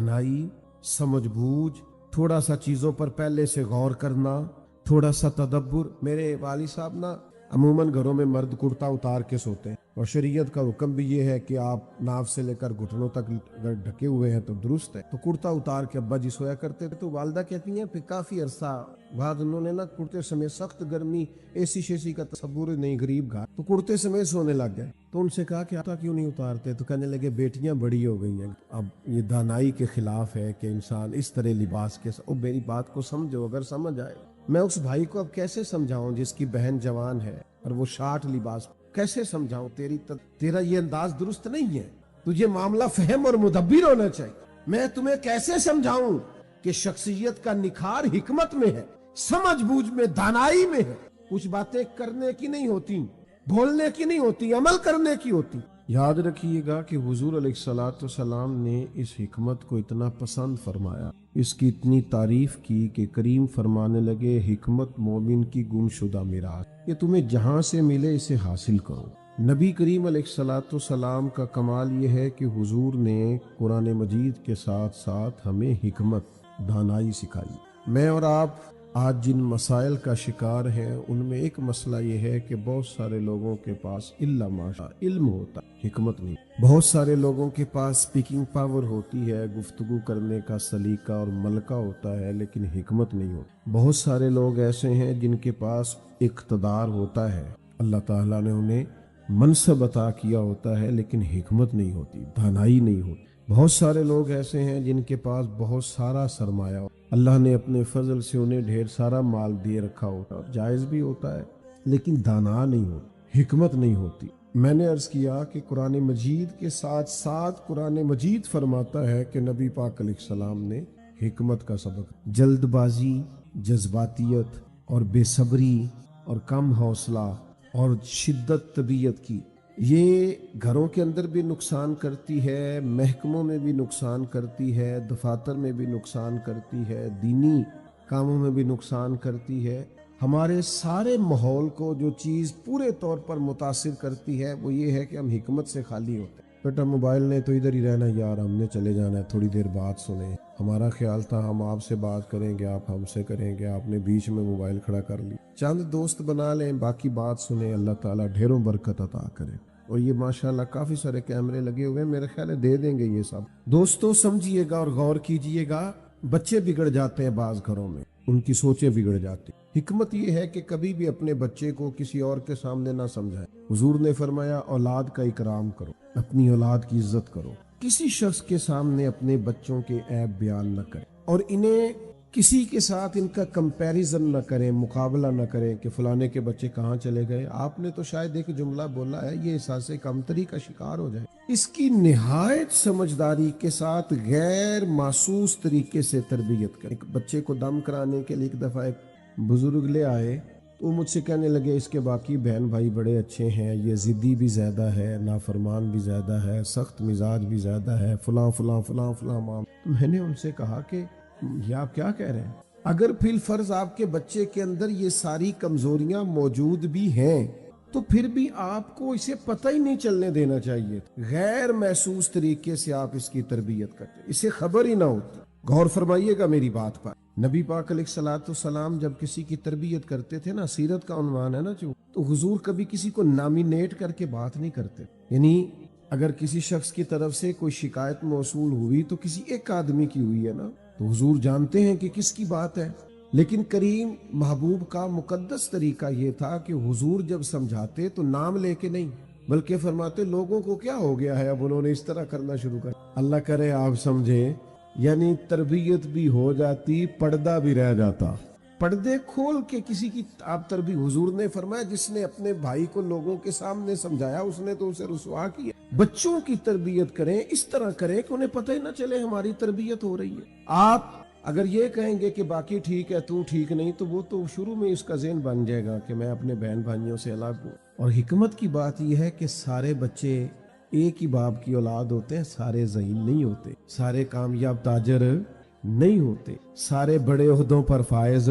دانائی، سمجھ بوجھ، تھوڑا سا چیزوں پر پہلے سے غور کرنا، تھوڑا سا تدبر۔ میرے والد صاحب نا عموماً گھروں میں مرد کرتا اتار کے سوتے ہیں، اور شریعت کا حکم بھی یہ ہے کہ آپ ناف سے لے کر گھٹنوں تک اگر ڈھکے ہوئے ہیں تو درست ہے۔ تو کرتا اتار کے ابا جی سویا کرتے تھے، تو والدہ کہتی ہیں پھر کافی عرصہ بعد انہوں نے نا کرتے سمیت، سخت گرمی، اے سی شیسی کا تصور نہیں، غریب گھر، تو کرتے سمیت سونے لگ گئے۔ تو ان سے کہا کہ آتا کیوں نہیں اتارتے؟ تو کہنے لگے بیٹیاں بڑی ہو گئی ہیں۔ اب یہ دانائی کے خلاف ہے کہ انسان اس طرح لباس کے ساتھ، میری بات کو سمجھو، اگر سمجھ آئے۔ میں اس بھائی کو اب کیسے سمجھاؤں جس کی بہن جوان ہے اور وہ شارٹ لباس، کیسے سمجھاؤں؟ تیرا یہ انداز درست نہیں ہے، تجھے معاملہ فہم اور مدبر ہونا چاہیے۔ میں تمہیں کیسے سمجھاؤں کہ شخصیت کا نکھار حکمت میں ہے، سمجھ بوجھ میں، دانائی میں ہے۔ کچھ باتیں کرنے کی نہیں ہوتی، بولنے کی نہیں ہوتی، عمل کرنے کی ہوتی۔ یاد رکھیے گا کہ حضور علیہ الصلوۃ والسلام نے اس حکمت کو اتنا پسند فرمایا، اس کی اتنی تعریف کی کہ کریم فرمانے لگے حکمت مومن کی گم شدہ میراث، یہ تمہیں جہاں سے ملے اسے حاصل کرو۔ نبی کریم علیہ الصلوۃ والسلام کا کمال یہ ہے کہ حضور نے قرآن مجید کے ساتھ ساتھ ہمیں حکمت، دانائی سکھائی۔ میں اور آپ آج جن مسائل کا شکار ہیں ان میں ایک مسئلہ یہ ہے کہ بہت سارے لوگوں کے پاس علم ہوتا ہے، حکمت نہیں۔ بہت سارے لوگوں کے پاس سپیکنگ پاور ہوتی ہے، گفتگو کرنے کا سلیقہ اور ملکہ ہوتا ہے، لیکن حکمت نہیں ہوتی۔ بہت سارے لوگ ایسے ہیں جن کے پاس اقتدار ہوتا ہے، اللہ تعالیٰ نے انہیں منصب عطا کیا ہوتا ہے، لیکن حکمت نہیں ہوتی، دانائی نہیں ہوتی۔ بہت سارے لوگ ایسے ہیں جن کے پاس بہت سارا سرمایہ ہوتا ہے، اللہ نے اپنے فضل سے انہیں ڈھیر سارا مال دے رکھا ہوتا ہے، جائز بھی ہوتا ہے، لیکن دانا نہیں ہوتی، حکمت نہیں ہوتی۔ میں نے عرض کیا کہ قرآن مجید کے ساتھ ساتھ قرآن مجید فرماتا ہے کہ نبی پاک علیہ السلام نے حکمت کا سبق، جلد بازی، جذباتیت اور بے صبری اور کم حوصلہ اور شدت طبیعت کی، یہ گھروں کے اندر بھی نقصان کرتی ہے، محکموں میں بھی نقصان کرتی ہے، دفاتر میں بھی نقصان کرتی ہے، دینی کاموں میں بھی نقصان کرتی ہے۔ ہمارے سارے ماحول کو جو چیز پورے طور پر متاثر کرتی ہے وہ یہ ہے کہ ہم حکمت سے خالی ہوتے ہیں۔ بیٹا موبائل نے تو ادھر ہی رہنا یار، ہم نے چلے جانا ہے، تھوڑی دیر بات سنیں، ہمارا خیال تھا ہم آپ سے بات کریں گے، آپ ہم سے کریں گے، آپ نے بیچ میں موبائل کھڑا کر لی۔ چند دوست بنا لیں، باقی بات سنیں، اللہ تعالیٰ ڈھیروں برکت عطا کرے۔ اور یہ ماشاءاللہ کافی سارے کیمرے لگے ہوئے ہیں، میرے خیال ہے دے دیں گے یہ سب۔ دوستو سمجھیے گا اور غور کیجئے گا، بچے بگڑ جاتے ہیں بعض گھروں میں، ان کی سوچیں بگڑ جاتی۔ حکمت یہ ہے کہ کبھی بھی اپنے بچے کو کسی اور کے سامنے نہ سمجھائیں۔ حضور نے فرمایا اولاد کا اکرام کرو، اپنی اولاد کی عزت کرو، کسی شخص کے سامنے اپنے بچوں کے عیب بیان نہ کریں، اور انہیں کسی کے ساتھ ان کا کمپیریزن نہ کریں، مقابلہ نہ کریں کہ فلانے کے بچے کہاں چلے گئے، آپ نے تو شاید ایک جملہ بولا ہے، یہ احساس کمتری کا شکار ہو جائے۔ اس کی نہایت سمجھداری کے ساتھ غیر محسوس طریقے سے تربیت کریں۔ ایک بچے کو دم کرانے کے لیے ایک دفعہ ایک بزرگ لے آئے تو مجھ سے کہنے لگے اس کے باقی بہن بھائی بڑے اچھے ہیں، یہ ضدی بھی زیادہ ہے، نافرمان بھی زیادہ ہے، سخت مزاج بھی زیادہ ہے، فلاں فلاں فلاں فلاں مام۔ تو میں نے ان سے کہا کہ یہ آپ کیا کہہ رہے ہیں؟ اگر فی الفرض آپ کے بچے کے اندر یہ ساری کمزوریاں موجود بھی ہیں تو پھر بھی آپ کو اسے پتہ ہی نہیں چلنے دینا چاہیے، غیر محسوس طریقے سے آپ اس کی تربیت کرتے، اسے خبر ہی نہ ہوتی۔ غور فرمائیے گا میری بات پر۔ نبی پاک علیہ الصلوۃ والسلام جب کسی کی تربیت کرتے تھے نا، سیرت کا عنوان ہے نا جو، تو حضور کبھی کسی کو نامینیٹ کر کے بات نہیں کرتے، یعنی اگر کسی شخص کی طرف سے کوئی شکایت موصول ہوئی تو کسی ایک آدمی کی ہوئی ہے نا، تو حضور جانتے ہیں کہ کس کی بات ہے، لیکن کریم محبوب کا مقدس طریقہ یہ تھا کہ حضور جب سمجھاتے تو نام لے کے نہیں، بلکہ فرماتے لوگوں کو کیا ہو گیا ہے اب انہوں نے اس طرح کرنا شروع کر، اللہ کرے آپ سمجھیں، یعنی تربیت بھی ہو جاتی، پردہ بھی رہ جاتا۔ پردے کھول کے کسی کی آپ تربیت، حضور نے فرمایا جس نے اپنے بھائی کو لوگوں کے سامنے سمجھایا اس نے تو اسے رسوا کیا۔ بچوں کی تربیت کریں، اس طرح کریں کہ انہیں پتہ ہی نہ چلے ہماری تربیت ہو رہی ہے۔ آپ اگر یہ کہیں گے کہ باقی ٹھیک ہے تو ٹھیک نہیں، تو وہ تو شروع میں اس کا ذہن بن جائے گا کہ میں اپنے بہن بھائیوں سے الگ ہوں۔ اور حکمت کی بات یہ ہے کہ سارے بچے ایک ہی باپ کی اولاد ہوتے ہیں، سارے ذہین نہیں ہوتے، سارے کامیاب تاجر نہیں ہوتے، سارے بڑے عہدوں پر فائز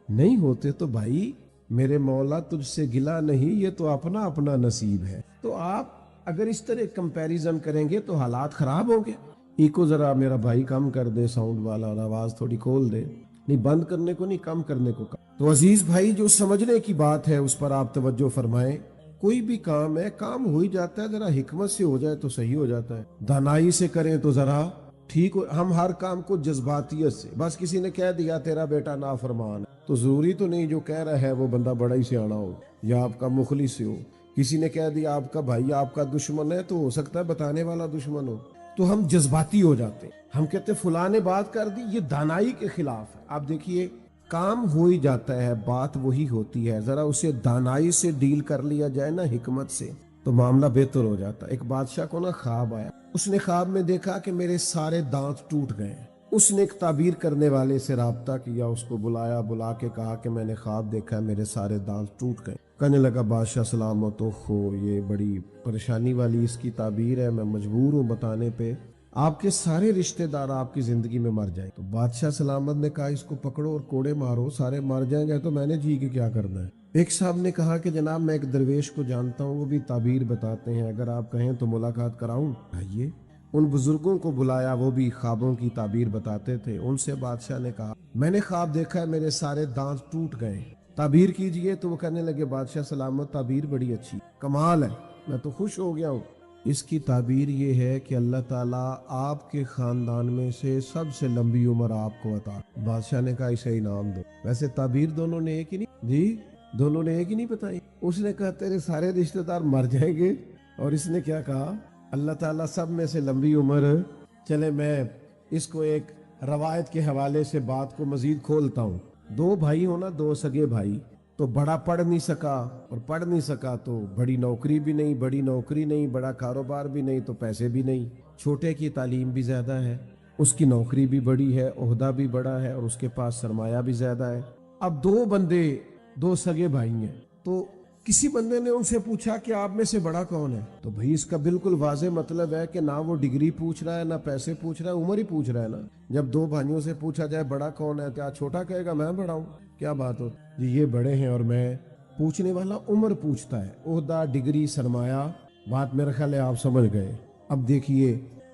نہیں ہوتے۔ تو بھائی میرے مولا تجھ سے گلہ نہیں، یہ تو اپنا اپنا نصیب ہے۔ تو آپ اگر اس طرح کمپیریزن کریں گے تو حالات خراب ہوں گے۔ इको जरा मेरा भाई कम कर दे साउंड वाला और आवाज थोड़ी खोल दे। नहीं, बंद करने को नहीं, कम करने को कहा। तो अजीज भाई, जो समझने की बात है उस पर आप तवज्जो फरमाएं। कोई भी काम है, काम हो ही जाता है, जरा हिकमत से हो जाए तो सही हो जाता है, दानाई से करें तो जरा ठीक हो। हम हर काम को जज्बातियत से, बस किसी ने कह दिया तेरा बेटा नाफरमान है, तो जरूरी तो नहीं जो कह रहा है वो बंदा बड़ा ही सियाना हो या आपका मुखलिस हो। किसी ने कह दिया आपका भाई आपका दुश्मन है, तो हो सकता है बताने वाला दुश्मन हो, तो हम जज्बाती हो जाते हैं। हम कहते फुला ने बात कर दी, ये दानाई के खिलाफ है। आप देखिए, काम हो ही जाता है, बात वही होती है, जरा उसे दानाई से डील कर लिया जाए ना, हिकमत से, तो मामला बेहतर हो जाता। एक बादशाह को ना ख्वाब आया, उसने ख्वाब में देखा कि मेरे सारे दांत टूट गए। उसने एक ताबीर करने वाले से राब्ता किया, उसको बुलाया, बुला के कहा कि मैंने ख्वाब देखा है मेरे सारे दांत टूट गए। कहने लगा बादशाह सलामत हो, ये बड़ी परेशानी वाली इसकी ताबीर है, मैं मजबूर हूँ बताने पे, आपके सारे रिश्तेदार आपकी जिंदगी में मर जाए। तो बादशाह सलामत ने कहा इसको पकड़ो और कोड़े मारो, सारे मर जाएंगे तो मैंने जी के क्या करना है। एक साहब ने कहा कि जनाब मैं एक दरवेश को जानता हूँ, वो भी ताबीर बताते हैं, अगर आप कहें तो मुलाकात कराऊं। आइए। उन बुजुर्गों को बुलाया, वो भी ख्वाबों की ताबीर बताते थे। उनसे बादशाह ने कहा मैंने ख्वाब देखा है मेरे सारे दांत टूट गए, ताबीर कीजिए। तो वो कहने लगे बादशाह सलामत ताबीर बड़ी अच्छी, कमाल है, मैं तो खुश हो गया हूँ। इसकी ताबीर ये है कि अल्लाह ताला आपके खानदान में से सबसे लंबी उम्र आपको अता। बादशाह ने कहा इसे इनाम दो। वैसे ताबीर दोनों ने एक ही नहीं जी, दोनों ने एक ही नहीं बताई। उसने कहा तेरे सारे रिश्तेदार मर जाएंगे, और इसने क्या कहा अल्लाह ताला सब में से लंबी उम्र। चले मैं इसको एक रवायत के हवाले से बात को मजीद खोलता हूँ। दो भाई हो ना, दो सगे भाई, तो बड़ा पढ़ नहीं सका और पढ़ नहीं सका तो बड़ी नौकरी भी नहीं, बड़ी नौकरी नहीं, बड़ा कारोबार भी नहीं, तो पैसे भी नहीं। छोटे की तालीम भी ज्यादा है, उसकी नौकरी भी बड़ी है, ओहदा भी बड़ा है, और उसके पास सरमाया भी ज्यादा है। अब दो बंदे, दो सगे भाई हैं, तो किसी बंदे ने उनसे पूछा कि आप में से बड़ा कौन है। तो भाई इसका बिल्कुल वाज़े मतलब है कि ना वो डिग्री पूछ रहा है, ना पैसे पूछ रहा है, उम्र ही पूछ रहा है ना। जब दो भाइयों से पूछा जाए बड़ा कौन है, क्या छोटा कहेगा मैं बड़ा हूँ, क्या बात हो जी, ये बड़े हैं और मैं। पूछने वाला उम्र पूछता है, ओहदा, डिग्री, सरमाया। बात मेरा ख्याल है आप समझ गए। अब देखिए,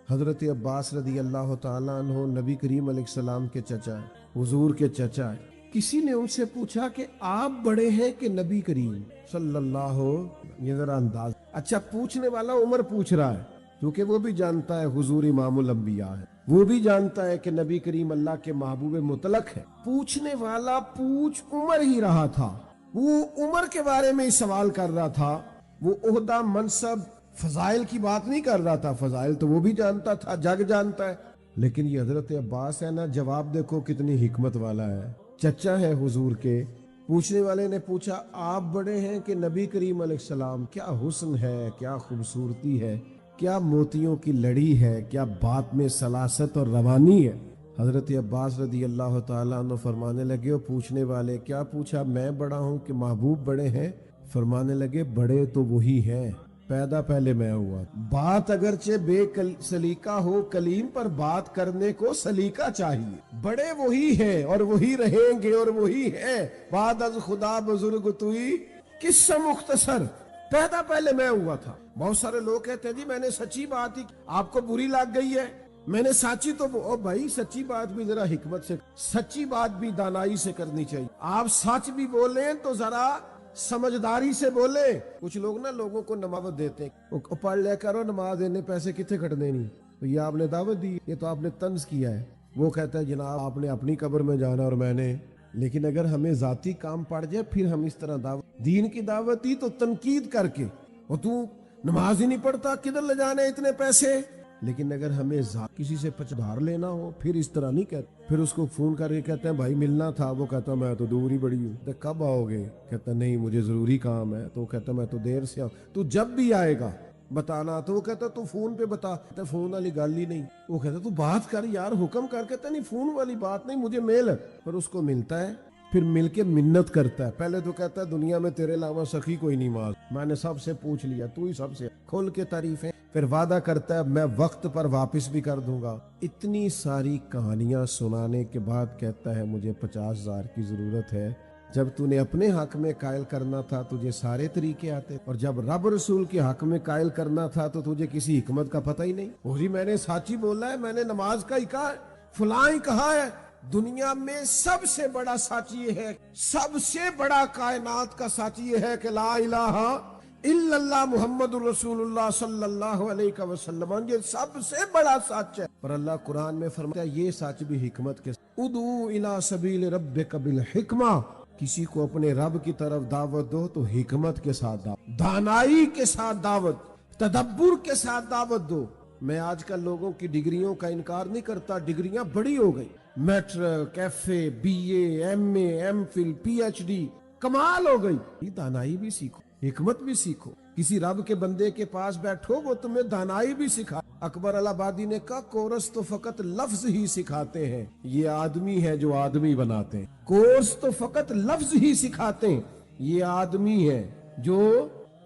हजरत अब्बास रदी अल्लाह तआला अन्हु नबी करीम अलैहिस्सलाम के चचा है, हुजूर के चचा है। किसी ने उनसे पूछा कि आप बड़े हैं कि नबी करीम सल्लल्लाहु, ये जरा अंदाज। अच्छा, पूछने वाला उम्र पूछ रहा है, क्योंकि वो भी जानता है हुजूर इमामुल अंबिया है, वो भी जानता है कि नबी करीम अल्लाह के महबूब मुतलक है। पूछने वाला पूछ उम्र ही रहा था, वो उम्र के बारे में ही सवाल कर रहा था, वो ओहदा, मनसब, फजाइल की बात नहीं कर रहा था। फजाइल तो वो भी जानता था, जग जानता है। लेकिन ये हजरत अब्बास है ना, जवाब देखो कितनी हिकमत वाला है। चचा है हुजूर के। पूछने वाले ने पूछा आप बड़े हैं कि नबी करीम अलैहिस्सलाम, क्या हुस्न है, क्या खूबसूरती है, क्या मोतियों की लड़ी है, क्या बात में सलासत और रवानी है। हजरत अब्बास रदी अल्लाह तआला अन्हु फरमाने लगे, पूछने वाले क्या पूछा, मैं बड़ा हूँ कि महबूब बड़े हैं। फरमाने लगे बड़े तो वही हैं, पैदा पहले मैं हुआ। बात अगरचे बेसलीका हो कलीम, पर बात करने को सलीका चाहिए। बड़े वही हैं और वही रहेंगे और वही है, बाद अज खुदा बुजुर्ग तुई किस्सा मुख्तसर, पैदा पहले मैं हुआ था। बहुत सारे लोग कहते हैं जी मैंने सच्ची बात ही, आपको बुरी लग गई है, मैंने साची तो ओ भाई, सच्ची बात भी जरा हिकमत से, सच्ची बात भी दानाई से करनी चाहिए। आप सच भी बोले तो जरा समझदारी से बोले। कुछ लोग ना लोगों को नमावत देते हैं, पढ़ ले करो नमाज, देने पैसे कितने कटने नहीं, तो ये आपने दावत दी, ये तो आपने तंज किया है। वो कहता है जनाब आपने अपनी कब्र में जाना और मैंने, लेकिन अगर हमें जाती काम पड़ जाए फिर हम इस तरह दावत, दीन की दावत दी तो तनकीद करके, और तू नमाज ही नहीं पढ़ता, किधर ले जाने इतने पैसे। लेकिन अगर हमें किसी से पचधार लेना हो फिर इस तरह नहीं कहते। फिर उसको फोन करके कहते हैं भाई मिलना था, वो कहता मैं तो दूर ही बड़ी हूँ। तो कब आओगे, कहता नहीं मुझे जरूरी काम है। तो कहता मैं तो देर से आऊँ। तू जब भी आएगा बताना। तो वो कहता तू फोन पे बता, कहता फोन वाली गल ही नहीं। वो कहता तू बात कर यार, हुक्म कर। कहता नहीं फोन वाली बात नहीं, मुझे मेल। पर उसको मिलता है, फिर मिलके मिन्नत करता है। पहले तो कहता है दुनिया में तेरे अलावा सखी कोई नहीं मार, मैंने सबसे पूछ लिया, तू ही सबसे खोल के तारीफें। फिर वादा करता है मैं वक्त पर वापस भी कर दूंगा। इतनी सारी कहानियां सुनाने के बाद कहता है मुझे 50,000 की जरूरत है, जब तूने अपने हक में कायल करना था तुझे सारे तरीके आते, और जब रब रसूल के हक में कायल करना था तो तुझे किसी हिकमत का पता ही नहीं। जी मैंने साची बोला है, मैंने नमाज का ही कहा है, फलां ही कहा है। दुनिया में सबसे बड़ा साची ये है, सबसे बड़ा कायनात का साची ये है कि ला इलाहा इल्लल्लाह मुहम्मदुर रसूलुल्लाह सल्लल्लाहु अलैहि वसल्लम, ये सबसे बड़ा सच है। पर अल्लाह कुरान में फरमाता है ये सच भी हिकमत के, उदू इला सबील रब्बिक बिल हिकमा, किसी को अपने रब की तरफ दावत दो तो हिकमत के साथ दावत, दानाई के साथ दावत, तदब्बुर के साथ दावत दो। मैं आजकल लोगों की डिग्रियों का इनकार नहीं करता, डिग्रियां बड़ी हो गई, matric, F A, B A, M A, MPhil, PhD, कमाल हो गई। दानाई भी सीखो, हिकमत भी सीखो। किसी रब के बंदे के पास बैठो वो तुम्हें दानाई भी सिखा। अकबर अलाहाबादी ने कहा कोर्स तो फकत लफ्ज ही सिखाते हैं, ये आदमी है जो आदमी बनाते हैं। कोर्स तो फकत लफ्ज ही सिखाते हैं, ये आदमी है जो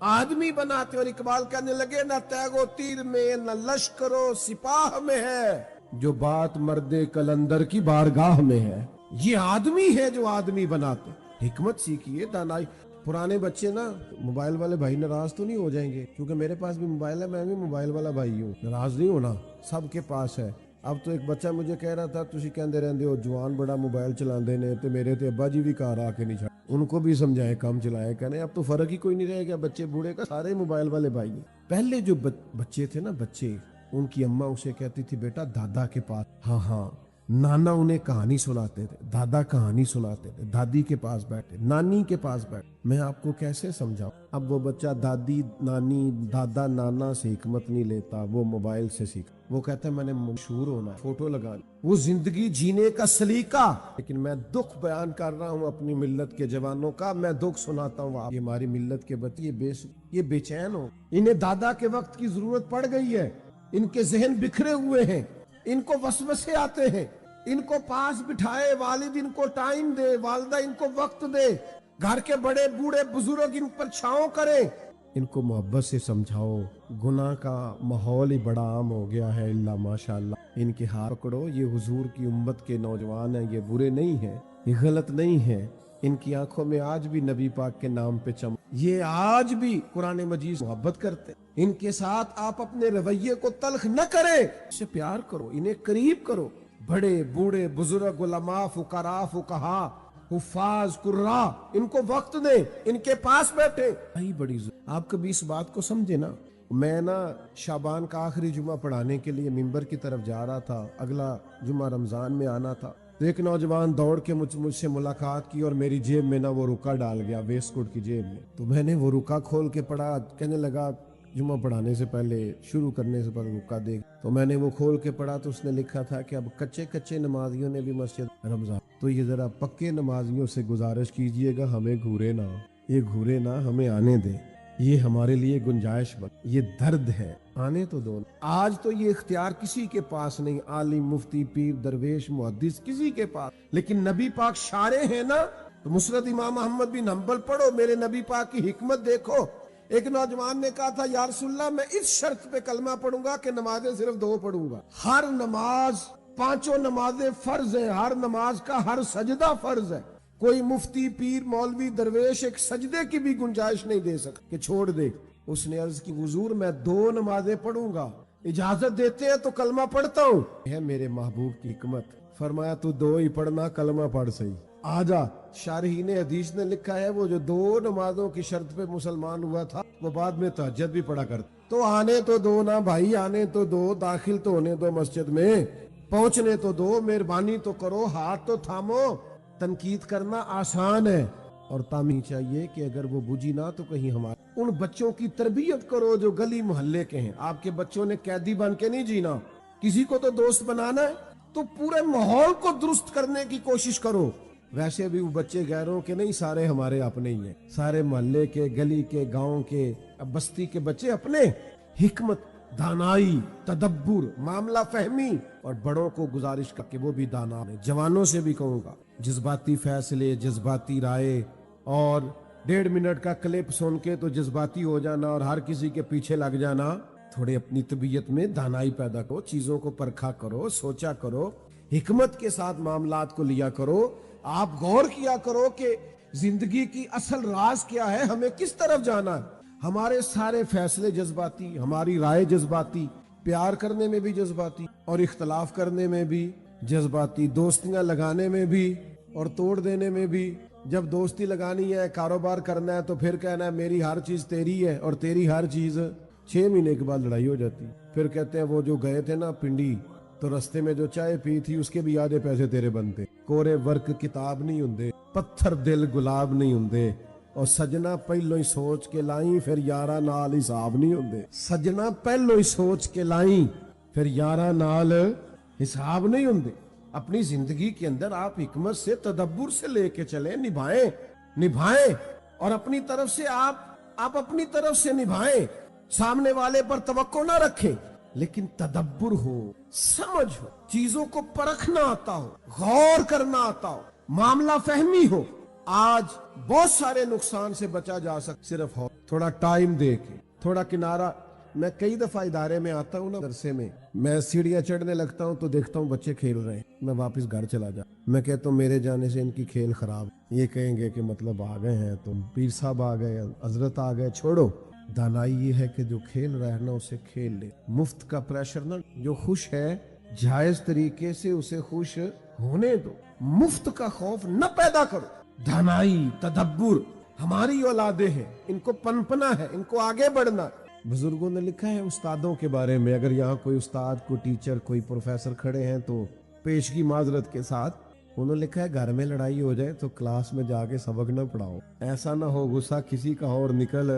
आदमी बनाते। और इकबाल कहने लगे न तैगो तीर में न लश्करो सिपाह में है, जो बात मर्दे कलंदर की बारगाह में है। ये आदमी है जो आदमी बनाते। हिकमत सीखिए, दानाई। पुराने बच्चे ना, मोबाइल वाले भाई नाराज तो नहीं हो जाएंगे, क्योंकि मेरे पास भी मोबाइल है, मैं भी मोबाइल वाला भाई हूँ, नाराज नहीं होना, सबके पास है। अब तो एक बच्चा मुझे कह रहा था तुसी कहंदे रहंदे हो जवान बड़ा मोबाइल चलाते ने, तो मेरे ते अब्बा जी भी घर आके नहीं छाड़े, उनको भी समझाए कम चलाए। कहने अब तो फर्क ही कोई नहीं रह गया, बच्चे बूढ़े का सारे मोबाइल वाले भाई हैं। पहले जो बच्चे थे ना, बच्चे, उनकी अम्मा उसे कहती थी बेटा दादा के पास, हाँ हाँ, नाना उन्हें कहानी सुनाते थे, दादा कहानी सुनाते थे, दादी के पास बैठे, नानी के पास बैठे। मैं आपको कैसे समझाऊं? अब वो बच्चा दादी, नानी, दादा, नाना से हिकमत नहीं लेता, वो मोबाइल से सीख। वो कहता है मैंने मशहूर होना, फोटो लगानी, वो जिंदगी जीने का सलीका। लेकिन मैं दुख बयान कर रहा हूँ अपनी मिल्लत के जवानों का, मैं दुख सुनाता हूँ। ये हमारी मिल्लत के बच्चे ये बेचैन हो, इन्हें दादा के वक्त की जरूरत पड़ गई है, इनके जहन बिखरे हुए हैं, इनको वसवसे आते हैं, इनको पास बिठाए, वालिद इनको टाइम दे, वालिदा इनको वक्त दे, घर के बड़े बूढ़े बुजुर्ग इन पर छांव करें, इनको मोहब्बत से समझाओ। गुनाह का माहौल ही बड़ा आम हो गया है, इल्ला माशाअल्लाह। इनके हाथ पकड़ो, ये हुजूर की उम्मत के नौजवान हैं, ये बुरे नहीं हैं, ये गलत नहीं है। इनकी आंखों में आज भी नबी पाक के नाम पे चमक, ये आज भी कुरान मजीद से मोहब्बत करते। इनके साथ आप अपने रवैये को तल्ख न करें, इससे प्यार करो, इन्हें करीब करो। बड़े बूढ़े बुजुर्ग, उलमा, फुकरा, फुकहा, हुफाज, कुर्रा, इनको वक्त दे, इनके पास बैठे। बड़ी आप कभी इस बात को समझे ना। मैं ना शाबान का आखिरी जुमा पढ़ाने के लिए मिंबर की तरफ जा रहा था, अगला जुमा रमजान में आना था। तो एक नौजवान दौड़ के मुझसे मुलाकात की और मेरी जेब में ना वो रुका डाल गया, वेस्ट कोट की जेब में। तो मैंने वो रुका खोल के पढ़ा, कहने लगा जुमा पढ़ाने से पहले, शुरू करने से पहले रुका देख। तो मैंने वो खोल के पढ़ा तो उसने लिखा था कि अब कच्चे कच्चे नमाजियों ने भी मस्जिद रमजान, तो ये जरा पक्के नमाजियों से गुजारिश कीजिएगा हमें घूरे ना, ये घूरे ना, हमें आने दे, ये हमारे लिए गुंजाइश बन, ये दर्द है, आने तो दो। आज तो ये इख्तियार किसी के पास नहीं, आलिम, मुफ्ती, पीर, दरवेश, मुहद्दिस, किसी के पास। लेकिन नबी पाक शारे हैं ना, तो मुसरत इमाम अहमद बिन हंबल पढ़ो, मेरे नबी पाक की हिकमत देखो। एक नौजवान ने कहा था या रसूलल्लाह मैं इस शर्त पे कलमा पढ़ूंगा कि नमाजें सिर्फ 2 पढ़ूंगा। हर नमाज, 5 नमाजें फर्ज है, हर नमाज का हर सजदा फर्ज है। कोई मुफ्ती, पीर, मौलवी, दरवेश एक सजदे की भी गुंजाइश नहीं दे सकते कि छोड़ दे। उसने अर्ज की हुजूर मैं 2 नमाजें पढ़ूंगा, इजाजत देते हैं तो कलमा पढ़ता हूँ। है मेरे महबूब की हिकमत। फरमाया तू 2 ही पढ़ना, कलमा पढ़ सही, आजा। शारहीन हदीस ने लिखा है वो जो 2 नमाजों की शर्त पे मुसलमान हुआ था वो बाद में तहज्जुद भी पढ़ा करता। तो आने तो दो ना भाई, आने तो दो, दाखिल तो होने दो मस्जिद में, पहुंचने तो दो, मेहरबानी तो करो, हाथ तो थामो। तनकीद करना आसान है और तामी चाहिए कि अगर वो बुझी ना तो कहीं हमारे। उन बच्चों की तरबियत करो जो गली मोहल्ले के हैं। आपके बच्चों ने कैदी बन के नहीं जीना, किसी को तो दोस्त बनाना है, तो पूरे माहौल को दुरुस्त करने की कोशिश करो। वैसे भी वो बच्चे गैरों के नहीं, सारे हमारे अपने ही हैं, सारे मोहल्ले के, गली के, गांव के, बस्ती के बच्चे अपने। हिकमत, दानाई, तदब्बुर, मामला फहमी और बड़ों को गुजारिश करके वो भी दाना है। जवानों से भी कहूंगा जज्बाती फैसले, जज्बाती राय और 1.5 मिनट का क्लिप सुन के तो जज्बाती हो जाना और हर किसी के पीछे लग जाना। थोड़े अपनी तबीयत में दानाई पैदा करो, चीजों को परखा करो, सोचा करो, हिकमत के साथ मामलात को लिया करो। आप गौर किया करो कि زندگی کی اصل راز کیا ہے, ہمیں کس طرف جانا ہے. ہمارے سارے فیصلے جذباتی, ہماری رائے جذباتی, پیار کرنے میں بھی جذباتی اور اختلاف کرنے میں بھی جذباتی, دوستیاں لگانے میں بھی اور توڑ دینے میں بھی. جب دوستی لگانی ہے, کاروبار کرنا ہے, تو پھر کہنا ہے میری ہر چیز تیری ہے اور تیری ہر چیز. 6 مہینے کے بعد لڑائی ہو جاتی. پھر کہتے ہیں وہ جو گئے تھے نا پنڈی, تو رستے میں جو چائے پی تھی اس کے بھی آدھے پیسے تیرے بنتے. کورے ورک کتاب نہیں ہوندے, پتھر دل گلاب نہیں ہوندے, اور سجنا پہلو ہی سوچ کے لائیں پھر یاراں نال حساب نہیں ہوندے. سجنا پہلو ہی سوچ کے لائیں پھر یاراں نال حساب نہیں ہوندے. اپنی زندگی کے اندر آپ حکمت سے, تدبر سے لے کے چلیں, نبھائیں اور اپنی طرف سے آپ اپنی طرف سے نبھائیں. سامنے والے پر توقع نہ رکھیں, لیکن تدبر ہو, سمجھ ہو, چیزوں کو پرکھنا آتا ہو, غور کرنا آتا ہو, معاملہ فہمی ہو. آج بہت سارے نقصان سے بچا جا سکتا صرف ہو تھوڑا ٹائم دے کے, تھوڑا کنارہ. میں کئی دفعہ ادارے میں آتا ہوں نا, درسے میں میں سیڑھیاں چڑھنے لگتا ہوں تو دیکھتا ہوں بچے کھیل رہے ہیں, میں واپس گھر چلا جا. میں کہتا ہوں میرے جانے سے ان کی کھیل خراب. یہ کہیں گے کہ مطلب آ گئے ہیں تم, پیر صاحب آ گئے, حضرت آ گئے. چھوڑو, دانائی یہ ہے کہ جو کھیل رہا ہے نا اسے کھیل لے. مفت کا پریشر نہ, جو خوش ہے جائز طریقے سے اسے خوش ہونے دو. مفت کا خوف نہ پیدا کرو. دانائی, تدبر ہماری اولادیں ہیں, ان کو پنپنا ہے, ان کو آگے بڑھنا. بزرگوں نے لکھا ہے استادوں کے بارے میں, اگر یہاں کوئی استاد, کوئی ٹیچر, کوئی پروفیسر کھڑے ہیں تو پیشگی معذرت کے ساتھ انہوں نے لکھا ہے گھر میں لڑائی ہو جائے تو کلاس میں جا کے سبق نہ پڑھاؤ. ایسا نہ ہو غصہ کسی کا اور نکل,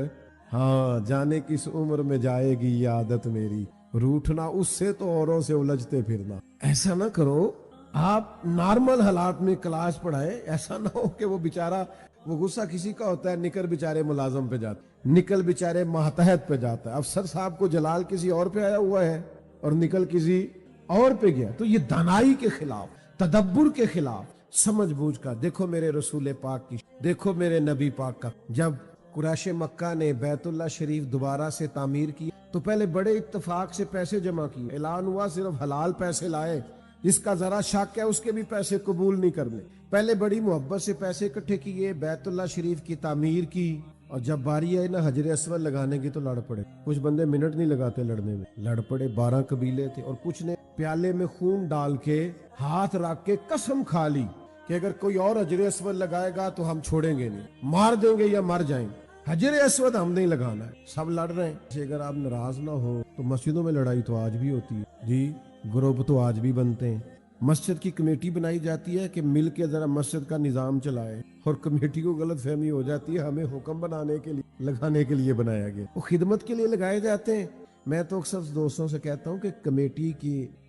ہاں جانے کس عمر میں جائے گی یہ عادت میری, روٹھنا اس سے تو اوروں سے الجھتے پھرنا. ایسا نہ کرو. آپ نارمل حالات میں کلاس پڑھائے. ایسا نہ ہو کہ وہ بیچارہ, وہ غصہ کسی کا ہوتا ہے, نکل بیچارے ملازم پہ جاتا, نکل بیچارے ماتحت پہ جاتا ہے. افسر صاحب کو جلال کسی اور پہ آیا ہوا ہے اور نکل کسی اور پہ گیا. تو یہ دانائی کے خلاف, تدبر کے خلاف, سمجھ بوجھ کا. دیکھو میرے رسول پاک کی, دیکھو میرے نبی پاک کا. جب قریش مکہ نے بیت اللہ شریف دوبارہ سے تعمیر کی تو پہلے بڑے اتفاق سے پیسے جمع کیے. اعلان ہوا صرف حلال پیسے لائے, جس کا ذرا شک ہے اس کے بھی پیسے قبول نہیں کرنے. پہلے بڑی محبت سے پیسے اکٹھے کیے, بیت اللہ شریف کی تعمیر کی, اور جب باری آئی نا حجر اسود لگانے کی تو لڑ پڑے. کچھ بندے منٹ نہیں لگاتے لڑنے میں, لڑ پڑے. 12 قبیلے تھے, اور کچھ نے پیالے میں خون ڈال کے ہاتھ رکھ کے قسم کھا لی کہ اگر کوئی اور حجر اسود لگائے گا تو ہم چھوڑیں گے نہیں, مار دیں گے یا مر جائیں. حجر اسود ہم نہیں لگانا ہے. سب لڑ رہے ہیں. اگر آپ ناراض نہ ہو تو مسجدوں میں لڑائی تو آج بھی ہوتی ہے جی, گروپ تو آج بھی بنتے ہیں. مسجد کی کمیٹی بنائی جاتی ہے کہ مل کے ذرا مسجد کا نظام چلائے, اور کمیٹی کو غلط فہمی ہو جاتی ہے ہمیں حکم بنانے کے لیے, لگانے کے لیے بنایا گیا. وہ خدمت کے لیے لگائے جاتے ہیں. میں تو اکثر دوستوں سے کہتا ہوں کہ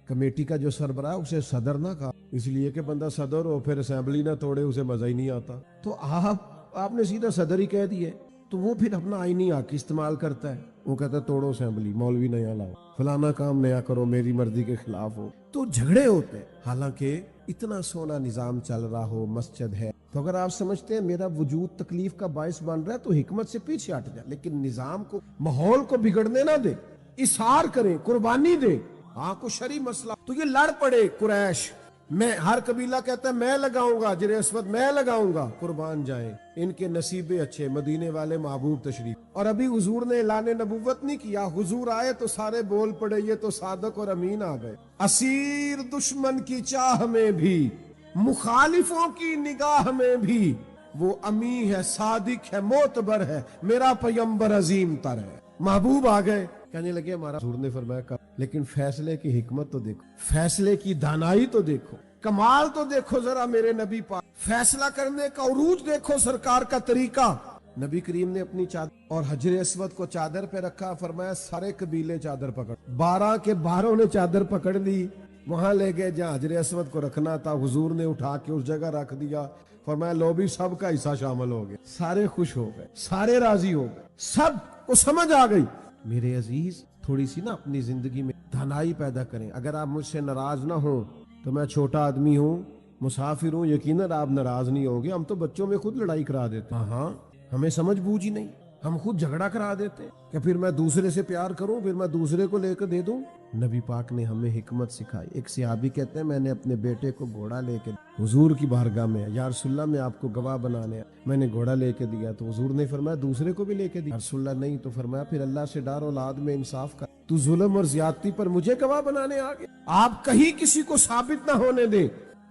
کمیٹی کا جو سربراہ اسے صدر نہ کہا, اس لیے کہ بندہ صدر ہو پھر اسمبلی نہ توڑے, اسے مزہ ہی نہیں آتا. تو آپ نے سیدھا صدر ہی کہہ دیا, تو وہ پھر اپنا آئینی حق استعمال کرتا ہے. وہ کہتا ہے توڑو اسمبلی, مولوی نیا لاؤ, فلانا کام نیا کرو, میری مرضی کے خلاف ہو. تو جھگڑے ہوتے ہیں. حالانکہ اتنا سونا نظام چل رہا ہو, مسجد ہے, تو اگر آپ سمجھتے ہیں میرا وجود تکلیف کا باعث بن رہا ہے تو حکمت سے پیچھے ہٹ جائے, لیکن نظام کو, ماحول کو بگڑنے نہ دے. اظہار کریں, قربانی دے. ہاں کو شرعی مسئلہ تو یہ لڑ پڑے قریش. میں, ہر قبیلہ کہتا ہے میں لگاؤں گا حجر اسود, میں لگاؤں گا. قربان جائیں, ان کے نصیبے اچھے, مدینے والے محبوب تشریف. اور ابھی حضور نے اعلان نبوت نہیں کیا, حضور آئے تو سارے بول پڑے یہ تو صادق اور امین آ گئے. اسیر دشمن کی چاہ میں بھی, مخالفوں کی نگاہ میں بھی, وہ امی ہے, صادق ہے, معتبر ہے, میرا پیمبر عظیم تر ہے. محبوب آ گئے, کہنے لگے ہمارا حضور نے فرمایا. لیکن فیصلے کی حکمت تو دیکھو, فیصلے کی دانائی تو دیکھو, کمال تو دیکھو ذرا میرے نبی پاک. فیصلہ کرنے کا عروج دیکھو, سرکار کا طریقہ. نبی کریم نے اپنی چادر اور حجر اسود کو چادر پہ رکھا, فرمایا سارے قبیلے چادر پکڑ. 12 کے 12 نے چادر پکڑ لی, وہاں لے گئے جہاں حجر اسود کو رکھنا تھا. حضور نے اٹھا کے اس جگہ رکھ دیا. فرمایا لو بھی سب کا حصہ شامل ہو گیا. سارے خوش ہو گئے, سارے راضی ہو گئے, سب کو سمجھ آ گئی. میرے عزیز, تھوڑی سی نا اپنی زندگی میں دانائی پیدا کریں. اگر آپ مجھ سے ناراض نہ ہوں تو میں چھوٹا آدمی ہوں, مسافر ہوں, یقیناً آپ ناراض نہیں ہوں گے. ہم تو بچوں میں خود لڑائی کرا دیتے ہیں. ہاں, ہمیں سمجھ بوجھ ہی نہیں, ہم خود جھگڑا کرا دیتے ہیں کہ پھر میں دوسرے سے پیار کروں, پھر میں دوسرے کو لے کر دے دوں. नबी पाक ने हमें हिकमत सिखाई। एक सहाबी कहते हैं मैंने अपने बेटे को घोड़ा लेके हुजूर की बारगाह में, या रसूलल्लाह मैं आपको गवाह बनाने मैंने घोड़ा लेके दिया, तो हुजूर ने फरमाया दूसरे को भी लेके दिया। रसूलल्लाह नहीं, तो फरमाया फिर अल्लाह से डर, औलाद में इंसाफ कर, तू जुल्म और ज्यादती पर मुझे गवाह बनाने आ गया। आप कहीं किसी को साबित ना होने दे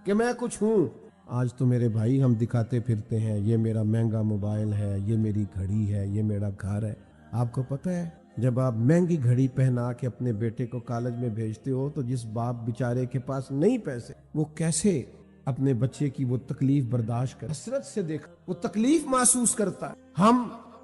कि मैं कुछ हूँ। आज तो मेरे भाई हम दिखाते फिरते हैं, ये मेरा महंगा मोबाइल है, ये मेरी घड़ी है, ये मेरा घर है। आपको पता है जब आप महंगी घड़ी पहना के अपने बेटे को कॉलेज में भेजते हो तो जिस बाप बेचारे के पास नहीं पैसे, वो कैसे अपने बच्चे की वो तकलीफ बर्दाश्त कर, हसरत से देख, वो तकलीफ महसूस करता है।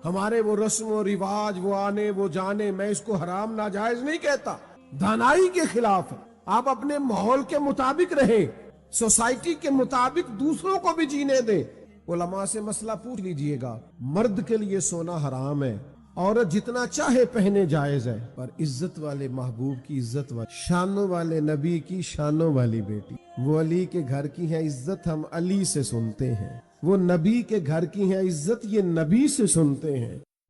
हमारे वो रस्म और रिवाज, वो आने वो जाने, मैं इसको हराम नाजायज नहीं कहता, दानाई के खिलाफ है। आप अपने माहौल के मुताबिक रहे, सोसाइटी के मुताबिक दूसरों को भी जीने दे। उलमा से मसला पूछ लीजिएगा, मर्द के लिए सोना हराम है, औरत जितना चाहे पहने जायज है, पर इज्जत वाले महबूब की इज्जत वाली, शानों वाले नबी की शानों वाली बेटी, वो अली के घर की है इज्जत हम अली से सुनते हैं, वो नबी के घर की है इज्जत ये नबी से सुनते हैं।